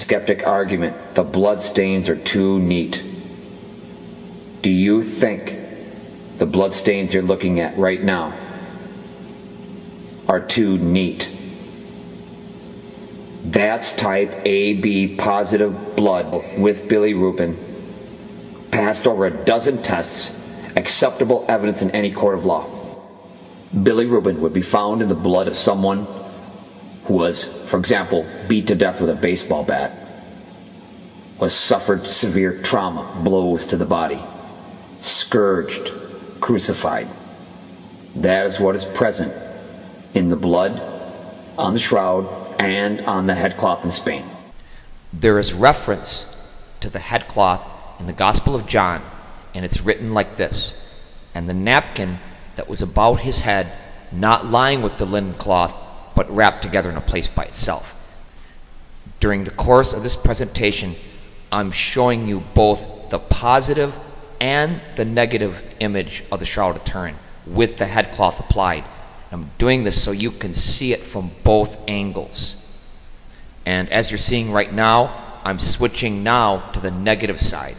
skeptic argument, the blood stains are too neat. Do you think the blood stains you're looking at right now are too neat? That's type AB positive blood with bilirubin, passed over a dozen tests, acceptable evidence in any court of law. Bilirubin would be found in the blood of someone who was, for example, beat to death with a baseball bat, was suffered severe trauma, blows to the body, scourged, crucified. That is what is present in the blood on the shroud and on the headcloth in Spain. There is reference to the headcloth in the Gospel of John, and it's written like this: "And the napkin that was about his head, not lying with the linen cloth, but wrapped together in a place by itself." During the course of this presentation, I'm showing you both the positive and the negative image of the Shroud of Turin with the headcloth applied. I'm doing this so you can see it from both angles. And as you're seeing right now, I'm switching now to the negative side.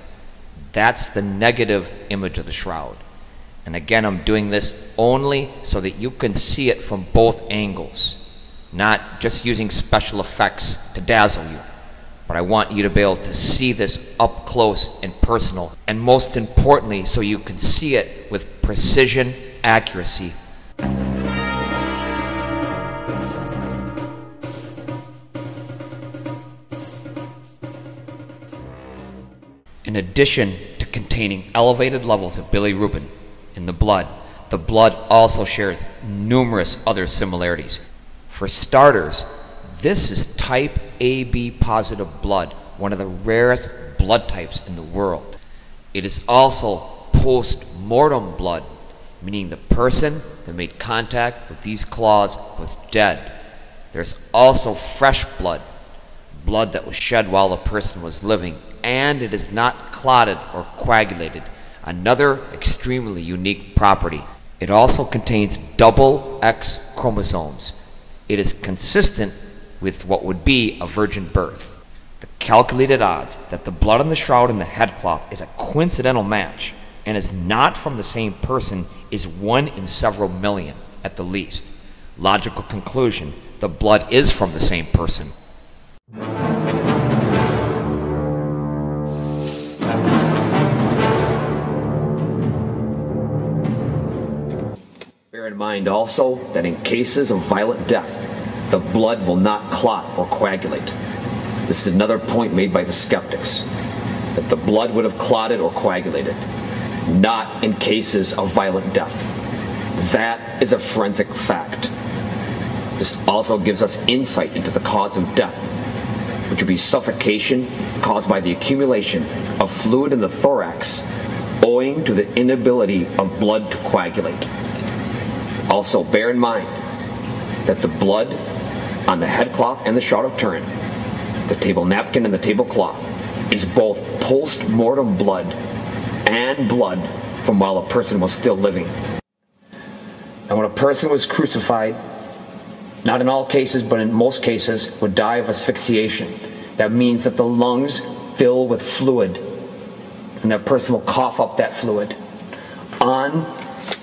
That's the negative image of the shroud. And again, I'm doing this only so that you can see it from both angles, not just using special effects to dazzle you. But I want you to be able to see this up close and personal, and most importantly, so you can see it with precision, accuracy. In addition to containing elevated levels of bilirubin in the blood also shares numerous other similarities. For starters, this is type AB positive blood, one of the rarest blood types in the world. It is also post-mortem blood, meaning the person that made contact with these claws was dead. There's also fresh blood, blood that was shed while the person was living, and it is not clotted or coagulated, another extremely unique property. It also contains double X chromosomes. It is consistent with what would be a virgin birth. The calculated odds that the blood on the shroud and the headcloth is a coincidental match and is not from the same person is 1 in several million at the least. Logical conclusion, the blood is from the same person. Bear in mind also that in cases of violent death, the blood will not clot or coagulate. This is another point made by the skeptics, that the blood would have clotted or coagulated, not in cases of violent death. That is a forensic fact. This also gives us insight into the cause of death, which would be suffocation caused by the accumulation of fluid in the thorax owing to the inability of blood to coagulate. Also, bear in mind that the blood on the headcloth and the Shroud of Turin, the table napkin and the tablecloth, is both post-mortem blood and blood from while a person was still living. And when a person was crucified, not in all cases, but in most cases, would die of asphyxiation. That means that the lungs fill with fluid, and that person will cough up that fluid on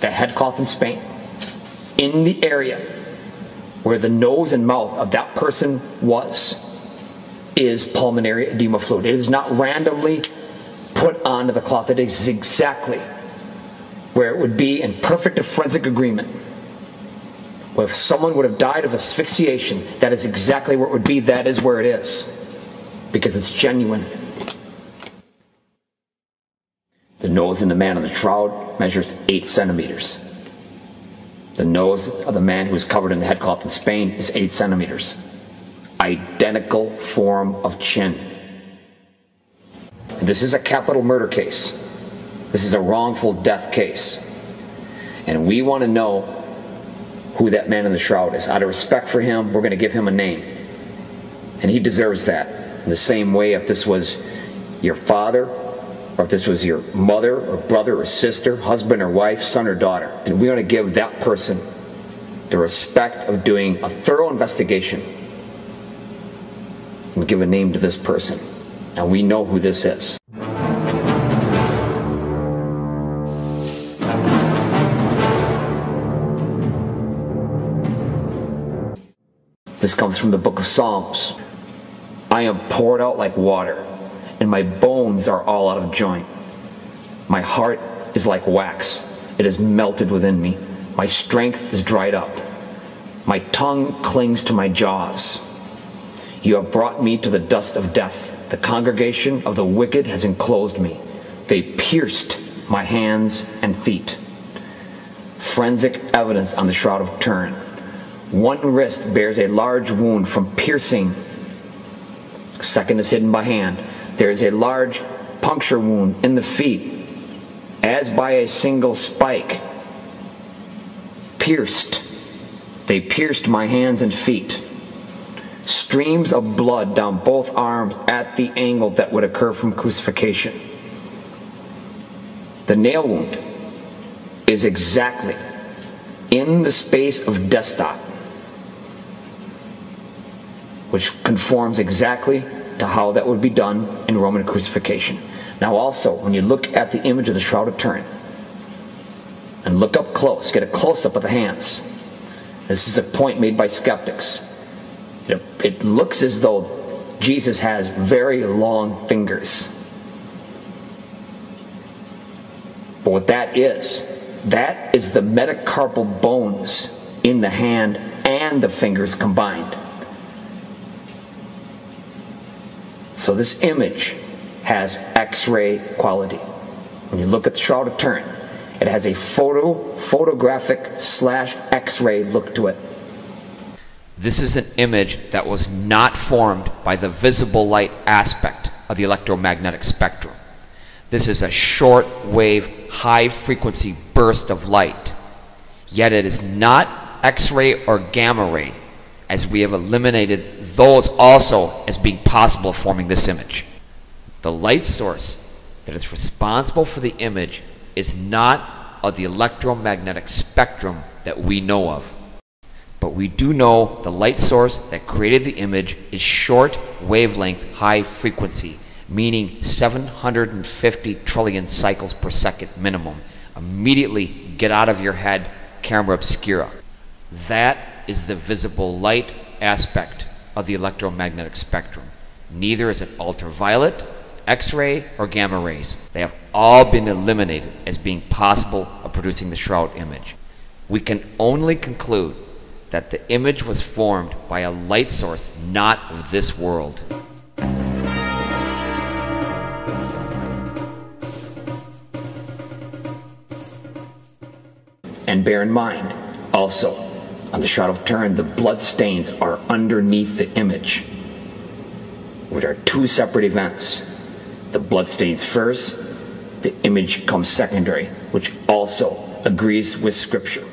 the headcloth in Spain, in the area where the nose and mouth of that person is pulmonary edema fluid. It is not randomly put onto the cloth. It is exactly where it would be in perfect forensic agreement. If someone would have died of asphyxiation, that is exactly where it would be. That is where it is, because it's genuine. The nose in the man on the shroud measures 8 centimeters. The nose of the man who was covered in the headcloth in Spain is 8 centimeters. Identical form of chin. This is a capital murder case. This is a wrongful death case. And we want to know who that man in the shroud is. Out of respect for him, we're going to give him a name. And he deserves that. In the same way, if this was your father, or if this was your mother or brother or sister, husband or wife, son or daughter, then we're going to give that person the respect of doing a thorough investigation and give a name to this person. And we know who this is. This comes from the book of Psalms. I am poured out like water, and my bones are all out of joint. My heart is like wax. It is melted within me. My strength is dried up. My tongue clings to my jaws. You have brought me to the dust of death. The congregation of the wicked has enclosed me. They pierced my hands and feet. Forensic evidence on the Shroud of Turin. One wrist bears a large wound from piercing. Second is hidden by hand. There is a large puncture wound in the feet, as by a single spike. Pierced. They pierced my hands and feet. Streams of blood down both arms at the angle that would occur from crucifixion. The nail wound is exactly in the space of desktop, which conforms exactly to how that would be done in Roman crucifixion. Now also, when you look at the image of the Shroud of Turin, and look up close, get a close-up of the hands. This is a point made by skeptics. It looks as though Jesus has very long fingers. But what that is the metacarpal bones in the hand and the fingers combined. So this image has X-ray quality. When you look at the Shroud of Turin, it has a photographic/X-ray look to it. This is an image that was not formed by the visible light aspect of the electromagnetic spectrum. This is a short-wave, high-frequency burst of light. Yet it is not X-ray or gamma ray, as we have eliminated those also as being possible forming this image. The light source that is responsible for the image is not of the electromagnetic spectrum that we know of. But we do know the light source that created the image is short wavelength high frequency, meaning 750 trillion cycles per second minimum. Immediately get out of your head camera obscura. That is the visible light aspect of the electromagnetic spectrum. Neither is it ultraviolet, X-ray, or gamma rays. They have all been eliminated as being possible of producing the Shroud image. We can only conclude that the image was formed by a light source not of this world. And bear in mind, also, on the Shroud of Turin, the blood stains are underneath the image, which are two separate events. The blood stains first, the image comes secondary, which also agrees with Scripture.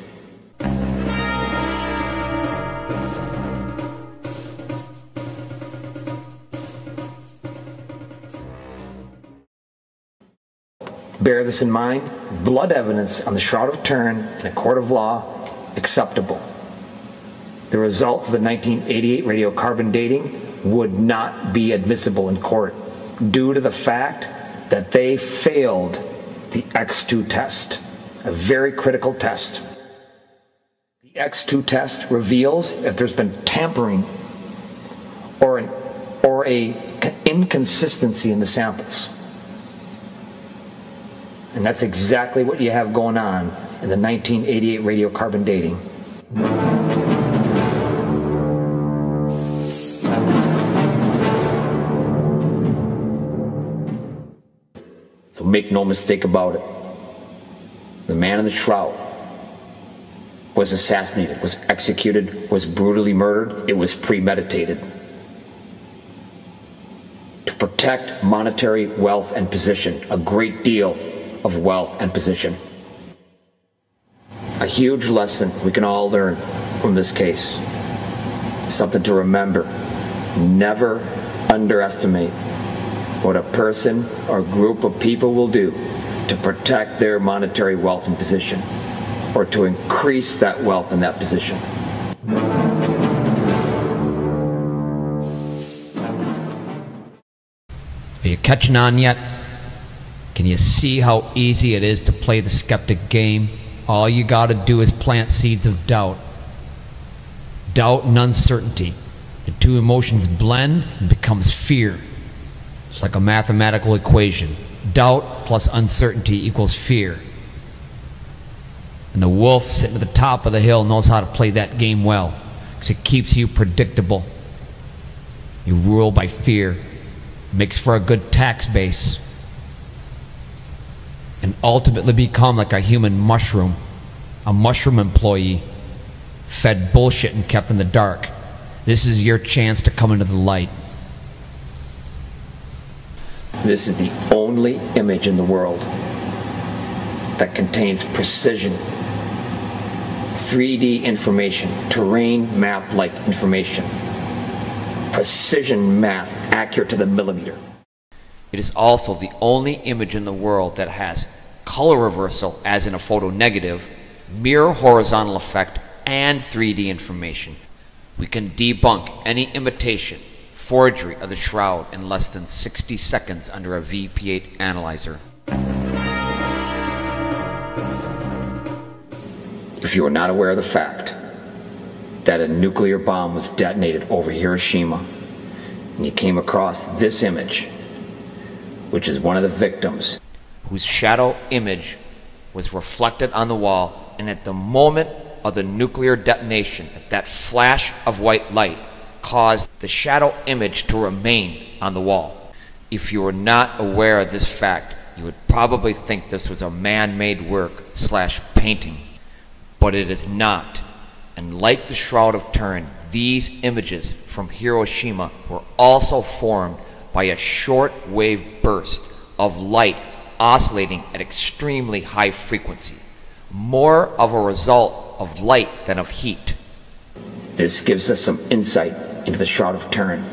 Bear this in mind, blood evidence on the Shroud of Turin in a court of law, acceptable. The results of the 1988 radiocarbon dating would not be admissible in court due to the fact that they failed the X2 test, a very critical test. The X2 test reveals if there's been tampering or a inconsistency in the samples. And that's exactly what you have going on in the 1988 radiocarbon dating. So make no mistake about it. The man in the shroud was assassinated, was executed, was brutally murdered. It was premeditated. To protect monetary wealth and position, a great deal of wealth and position. A huge lesson we can all learn from this case. Something to remember. Never underestimate what a person or group of people will do to protect their monetary wealth and position, or to increase that wealth and that position. catching on yet? Can you see how easy it is to play the skeptic game? All you got to do is plant seeds of doubt. Doubt and uncertainty. The two emotions blend and becomes fear. It's like a mathematical equation. Doubt plus uncertainty equals fear. And the wolf sitting at the top of the hill knows how to play that game well, because it keeps you predictable. You rule by fear. Makes for a good tax base. And ultimately become like a human mushroom, a mushroom employee, fed bullshit and kept in the dark. This is your chance to come into the light. This is the only image in the world that contains precision, 3D information, terrain map-like information, precision math accurate to the millimeter. It is also the only image in the world that has color reversal, as in a photo negative, mirror horizontal effect, and 3D information. We can debunk any imitation, forgery of the Shroud in less than 60 seconds under a VP8 analyzer. If you are not aware of the fact that a nuclear bomb was detonated over Hiroshima, and you came across this image, which is one of the victims, whose shadow image was reflected on the wall, and at the moment of the nuclear detonation, that flash of white light caused the shadow image to remain on the wall. If you were not aware of this fact, you would probably think this was a man-made work / painting. But it is not. And like the Shroud of Turin, these images from Hiroshima were also formed by a short-wave burst of light oscillating at extremely high frequency, more of a result of light than of heat. This gives us some insight into the Shroud of Turin.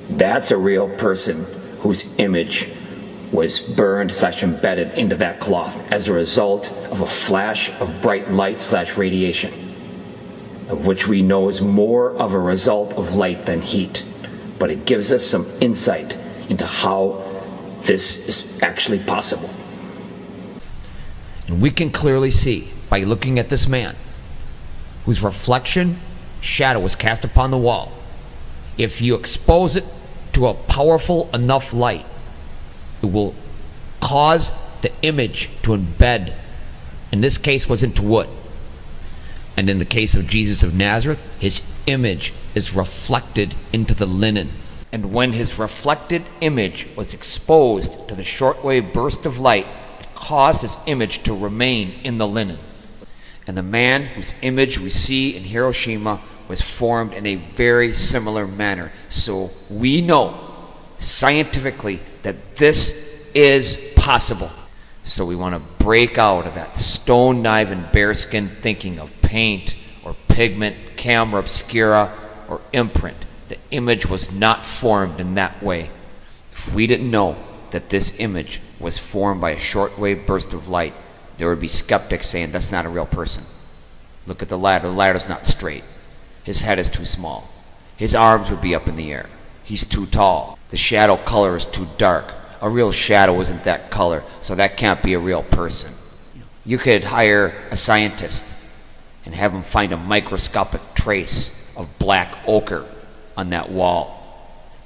That's a real person whose image was burned / embedded into that cloth as a result of a flash of bright light / radiation, of which we know is more of a result of light than heat. But it gives us some insight into how this is actually possible. And we can clearly see by looking at this man, whose reflection, shadow was cast upon the wall. If you expose it to a powerful enough light, it will cause the image to embed, in this case was into wood. And in the case of Jesus of Nazareth, his image is reflected into the linen. And when his reflected image was exposed to the shortwave burst of light, it caused his image to remain in the linen. And the man whose image we see in Hiroshima was formed in a very similar manner. So we know scientifically that this is possible. So we want to break out of that stone knife and bearskin thinking of paint or pigment, camera obscura, or imprint. The image was not formed in that way. If we didn't know that this image was formed by a shortwave burst of light, there would be skeptics saying that's not a real person. Look at the ladder's not straight. His head is too small. His arms would be up in the air. He's too tall. The shadow color is too dark. A real shadow isn't that color, so that can't be a real person. You could hire a scientist and have him find a microscopic trace of black ochre on that wall,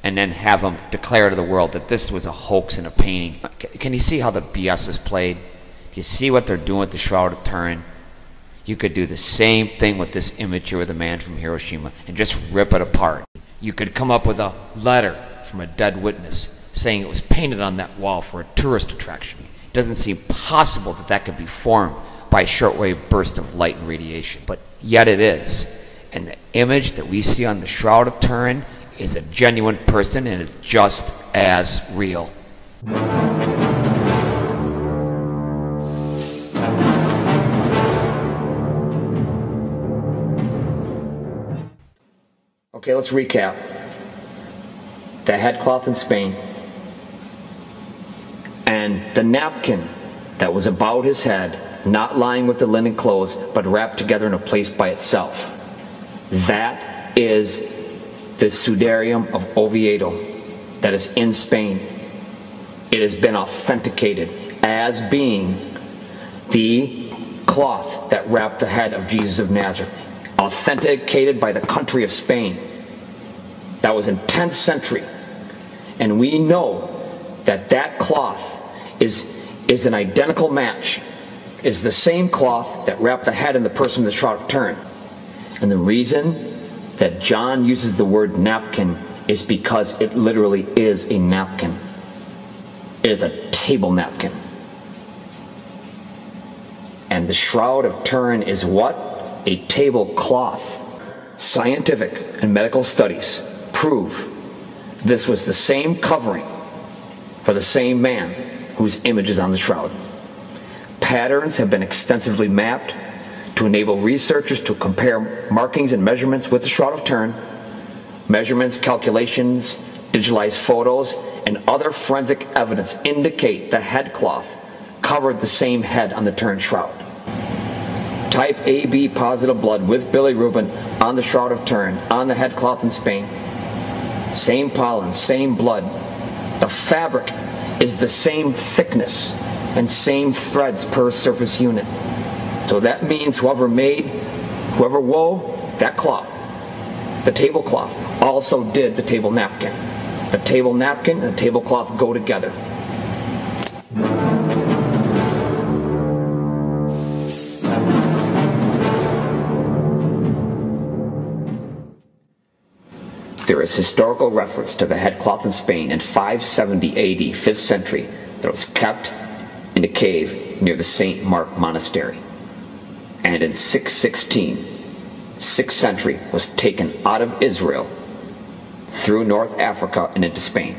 and then have him declare to the world that this was a hoax and a painting. Can you see how the BS is played? Do you see what they're doing with the Shroud of Turin? You could do the same thing with this image here of the man from Hiroshima and just rip it apart. You could come up with a letter from a dead witness saying it was painted on that wall for a tourist attraction. It doesn't seem possible that that could be formed by a shortwave burst of light and radiation, but yet it is. And the image that we see on the Shroud of Turin is a genuine person and is just as real. Okay, let's recap. The headcloth in Spain and the napkin that was about his head, not lying with the linen clothes, but wrapped together in a place by itself. That is the Sudarium of Oviedo that is in Spain. It has been authenticated as being the cloth that wrapped the head of Jesus of Nazareth. Authenticated by the country of Spain. That was in 10th century. And we know that that cloth is an identical match, is the same cloth that wrapped the head and the person in the Shroud of Turin. And the reason that John uses the word napkin is because it literally is a napkin. It is a table napkin. And the Shroud of Turin is what? A tablecloth. Scientific and medical studies prove this was the same covering for the same man whose image is on the shroud. Patterns have been extensively mapped to enable researchers to compare markings and measurements with the Shroud of Turin. Measurements, calculations, digitalized photos, and other forensic evidence indicate the headcloth covered the same head on the Turin shroud. Type AB positive blood with bilirubin on the Shroud of Turin, on the headcloth in Spain. Same pollen, same blood. The fabric is the same thickness and same threads per surface unit. So that means whoever wove that cloth, the tablecloth, also did the table napkin. The table napkin and the tablecloth go together. There is historical reference to the headcloth in Spain in 570 AD, 5th century, that was kept in a cave near the St. Mark Monastery. And in 616, 6th century, was taken out of Israel through North Africa and into Spain.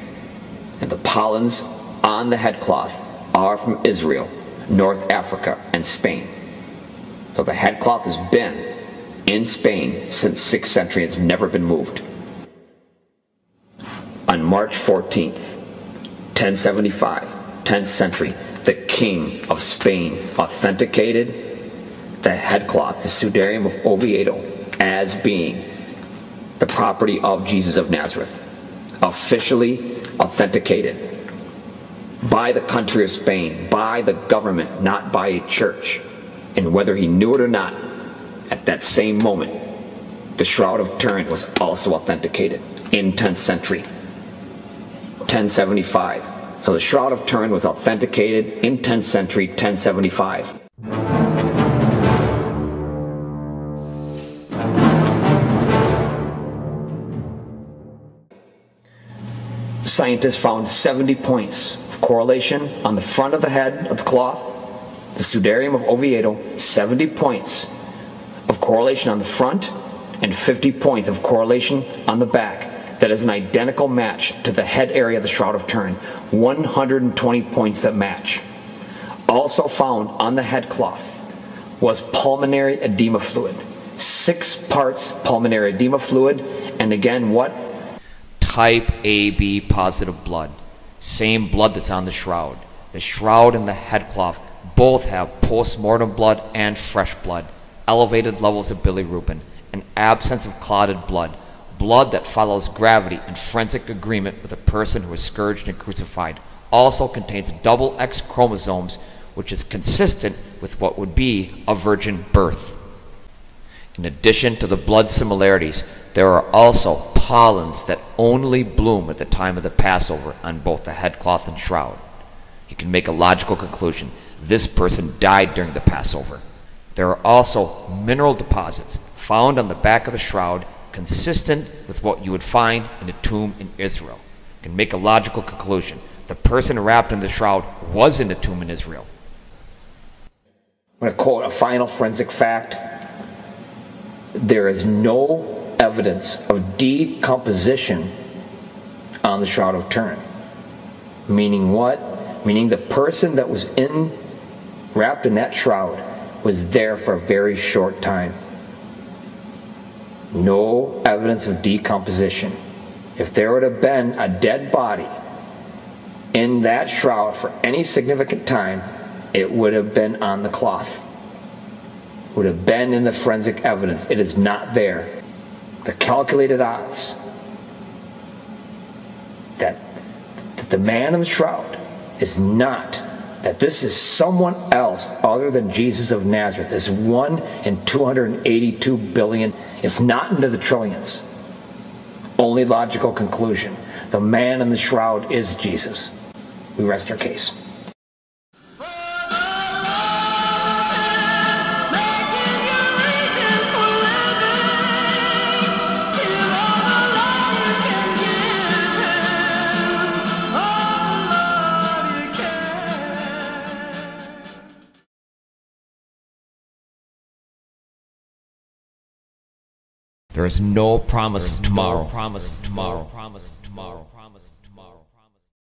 And the pollens on the headcloth are from Israel, North Africa, and Spain. So the headcloth has been in Spain since 6th century. It's never been moved. On March 14th, 1075, 10th century, the King of Spain authenticated the headcloth, the Sudarium of Oviedo, as being the property of Jesus of Nazareth. Officially authenticated by the country of Spain, by the government, not by a church. And whether he knew it or not, at that same moment, the Shroud of Turin was also authenticated in 10th century. 1075. So the Shroud of Turin was authenticated in 10th century, 1075. Scientists found 70 points of correlation on the front of the head of the cloth, the Sudarium of Oviedo, 70 points of correlation on the front and 50 points of correlation on the back. That is an identical match to the head area of the Shroud of Turin. 120 points that match. Also found on the headcloth was pulmonary edema fluid. 6 parts pulmonary edema fluid, and again what? Type AB positive blood. Same blood that's on the shroud. The shroud and the headcloth both have post-mortem blood and fresh blood, elevated levels of bilirubin, an absence of clotted blood, blood that follows gravity in forensic agreement with a person who was scourged and crucified. Also contains double X chromosomes, which is consistent with what would be a virgin birth. In addition to the blood similarities, there are also pollens that only bloom at the time of the Passover on both the headcloth and shroud. You can make a logical conclusion. This person died during the Passover. There are also mineral deposits found on the back of the shroud consistent with what you would find in a tomb in Israel. You can make a logical conclusion. The person wrapped in the shroud was in a tomb in Israel. I'm going to quote a final forensic fact. There is no evidence of decomposition on the Shroud of Turin. Meaning what? Meaning the person that was wrapped in that shroud was there for a very short time. No evidence of decomposition. If there would have been a dead body in that shroud for any significant time, it would have been on the cloth. It would have been in the forensic evidence. It is not there. The calculated odds that The man in the shroud is not that this is someone else other than Jesus of Nazareth, this 1 in 282 billion, if not into the trillions. Only logical conclusion. The man in the shroud is Jesus. We rest our case. There is no promise of tomorrow.